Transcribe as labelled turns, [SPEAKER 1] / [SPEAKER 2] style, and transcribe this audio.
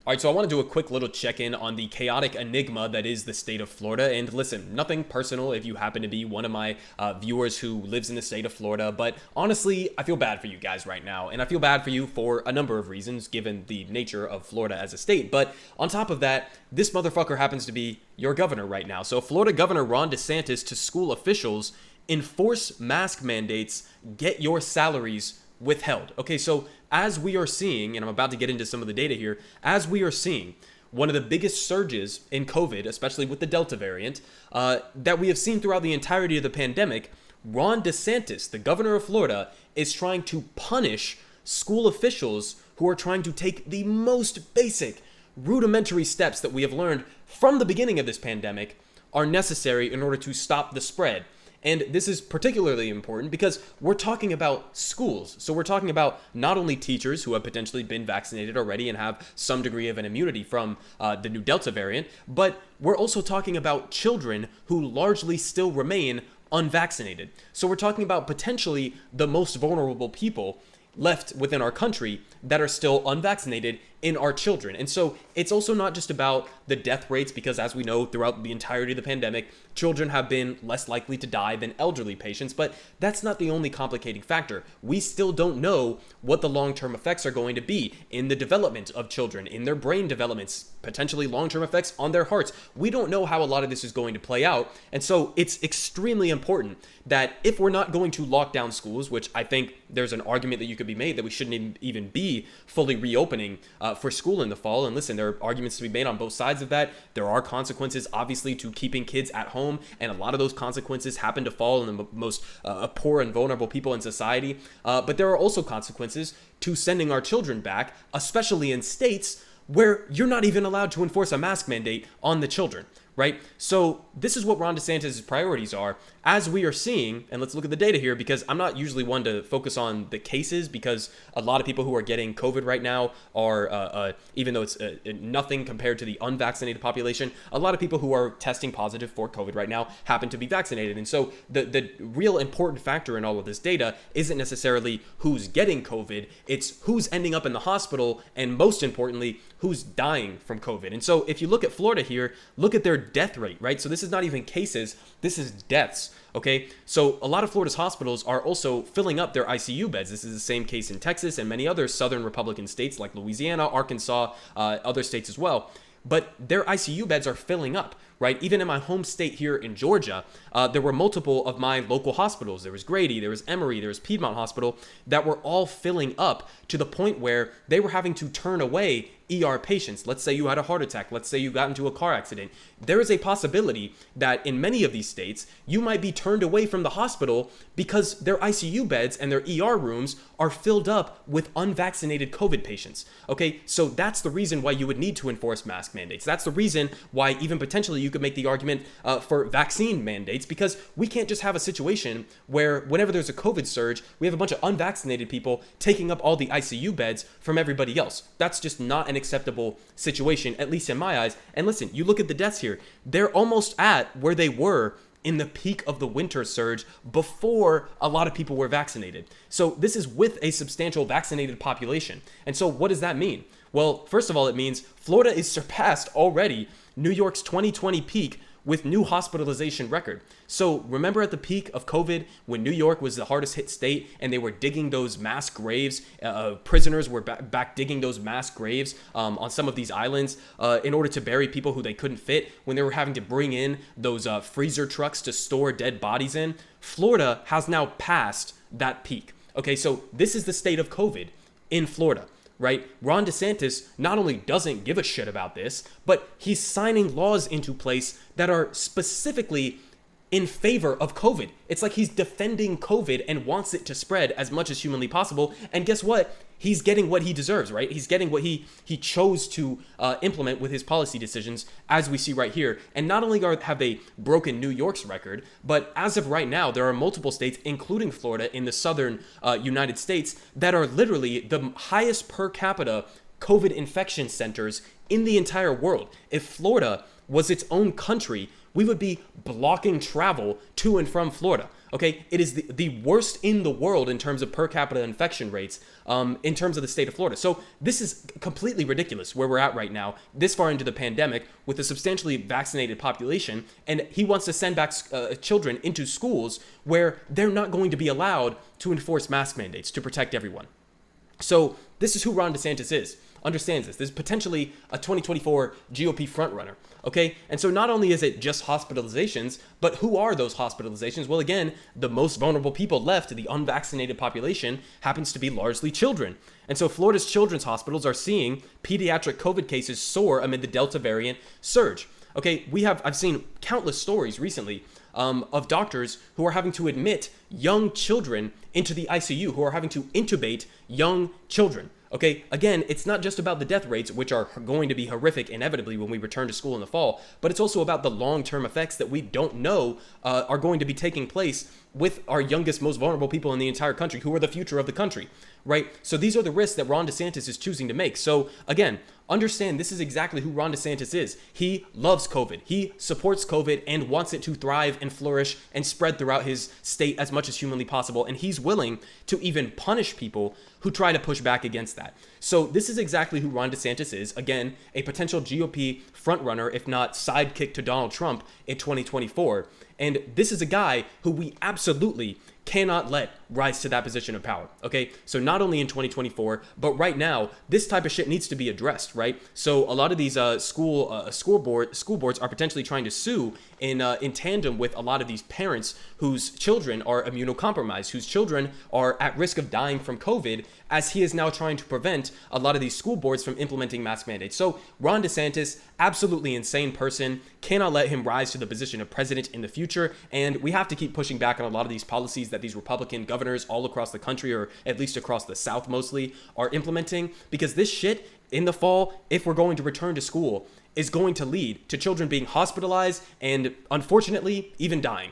[SPEAKER 1] All right, so I want to do a quick little check-in on the chaotic enigma that is the state of Florida. And listen, nothing personal if you happen to be one of my viewers who lives in the state of Florida, but honestly, I feel bad for you guys right now. And I feel bad for you for a number of reasons, given the nature of Florida as a state. But on top of that, this motherfucker happens to be your governor right now. So Florida Governor Ron DeSantis to school officials: enforce mask mandates, get your salaries withheld. Okay, so as we are seeing, and I'm about to get into some of the data here, as we are seeing one of the biggest surges in COVID, especially with the Delta variant, that we have seen throughout the entirety of the pandemic, Ron DeSantis, the governor of Florida, is trying to punish school officials who are trying to take the most basic, rudimentary steps that we have learned from the beginning of this pandemic are necessary in order to stop the spread. And this is particularly important because we're talking about schools. So we're talking about not only teachers who have potentially been vaccinated already and have some degree of an immunity from the new Delta variant, but we're also talking about children who largely still remain unvaccinated. So we're talking about potentially the most vulnerable people left within our country that are still unvaccinated in our children. And so it's also not just about the death rates, because as we know, throughout the entirety of the pandemic, children have been less likely to die than elderly patients, but that's not the only complicating factor. We still don't know what the long-term effects are going to be in the development of children, in their brain developments, potentially long-term effects on their hearts. We don't know how a lot of this is going to play out. And so it's extremely important that if we're not going to lock down schools, which I think there's an argument that you could be made that we shouldn't even be fully reopening for school in the fall. And listen, there are arguments to be made on both sides of that. There are consequences, obviously, to keeping kids at home, and a lot of those consequences happen to fall on the most poor and vulnerable people in society. But there are also consequences to sending our children back, especially in states where you're not even allowed to enforce a mask mandate on the children, right? So this is what Ron DeSantis' priorities are, as we are seeing. And let's look at the data here, because I'm not usually one to focus on the cases, because a lot of people who are getting COVID right now are, even though it's nothing compared to the unvaccinated population, a lot of people who are testing positive for COVID right now happen to be vaccinated. And so the real important factor in all of this data isn't necessarily who's getting COVID, it's who's ending up in the hospital, and most importantly, who's dying from COVID. And so if you look at Florida here, look at their death rate, right? So this is not even cases, this is deaths. Okay, so a lot of Florida's hospitals are also filling up their ICU beds. This is the same case in Texas and many other southern Republican states like Louisiana, Arkansas, other states as well. But their ICU beds are filling up, right? Even in my home state here in Georgia, there were multiple of my local hospitals. There was Grady, there was Emory, there was Piedmont Hospital, that were all filling up to the point where they were having to turn away ER patients. Let's say you had a heart attack. Let's say you got into a car accident. There is a possibility that in many of these states, you might be turned away from the hospital because their ICU beds and their ER rooms are filled up with unvaccinated COVID patients. Okay, so that's the reason why you would need to enforce mask mandates. That's the reason why even potentially you could make the argument for vaccine mandates, because we can't just have a situation where whenever there's a COVID surge, we have a bunch of unvaccinated people taking up all the ICU beds from everybody else. That's just not an acceptable situation, at least in my eyes. And listen, you look at the deaths here, they're almost at where they were in the peak of the winter surge before a lot of people were vaccinated. So this is with a substantial vaccinated population. And so what does that mean? Well, first of all, it means Florida is surpassed already New York's 2020 peak with new hospitalization record. So remember at the peak of COVID, when New York was the hardest hit state and they were digging those mass graves, prisoners were back digging those mass graves on some of these islands in order to bury people who they couldn't fit, when they were having to bring in those freezer trucks to store dead bodies in. Florida has now passed that peak. Okay, so this is the state of COVID in Florida. Right? Ron DeSantis not only doesn't give a shit about this, but he's signing laws into place that are specifically in favor of COVID. It's like he's defending COVID and wants it to spread as much as humanly possible. And guess what? He's getting what he deserves, right? He's getting what he chose to implement with his policy decisions, as we see right here. And not only have they broken New York's record, but as of right now, there are multiple states, including Florida in the southern United States, that are literally the highest per capita COVID infection centers in the entire world. If Florida was its own country, we would be blocking travel to and from Florida. Okay, it is the worst in the world in terms of per capita infection rates, in terms of the state of Florida. So this is completely ridiculous where we're at right now, this far into the pandemic, with a substantially vaccinated population, and he wants to send back children into schools where they're not going to be allowed to enforce mask mandates to protect everyone. So this is who Ron DeSantis is. Understands this. This is potentially a 2024 GOP frontrunner. Okay, and so not only is it just hospitalizations, but who are those hospitalizations? Well, again, the most vulnerable people left, the unvaccinated population, happens to be largely children. And so Florida's children's hospitals are seeing pediatric COVID cases soar amid the Delta variant surge. Okay, I've seen countless stories recently of doctors who are having to admit young children into the ICU, who are having to intubate young children. Okay, again, it's not just about the death rates, which are going to be horrific inevitably when we return to school in the fall, but it's also about the long-term effects that we don't know are going to be taking place with our youngest, most vulnerable people in the entire country, who are the future of the country, right? So these are the risks that Ron DeSantis is choosing to make. So again, understand this is exactly who Ron DeSantis is. He loves COVID. He supports COVID and wants it to thrive and flourish and spread throughout his state as much as humanly possible. And he's willing to even punish people who try to push back against that. So this is exactly who Ron DeSantis is. Again, a potential GOP frontrunner, if not sidekick to Donald Trump in 2024. And this is a guy who we absolutely cannot let rise to that position of power. Okay, so not only in 2024, but right now, this type of shit needs to be addressed, right? So a lot of these school boards are potentially trying to sue in tandem with a lot of these parents whose children are immunocompromised, whose children are at risk of dying from COVID, as he is now trying to prevent a lot of these school boards from implementing mask mandates. So Ron DeSantis, absolutely insane person, cannot let him rise to the position of president in the future, and we have to keep pushing back on a lot of these policies that these Republican governors all across the country, or at least across the South mostly, are implementing, because this shit in the fall, if we're going to return to school, is going to lead to children being hospitalized and, unfortunately, even dying.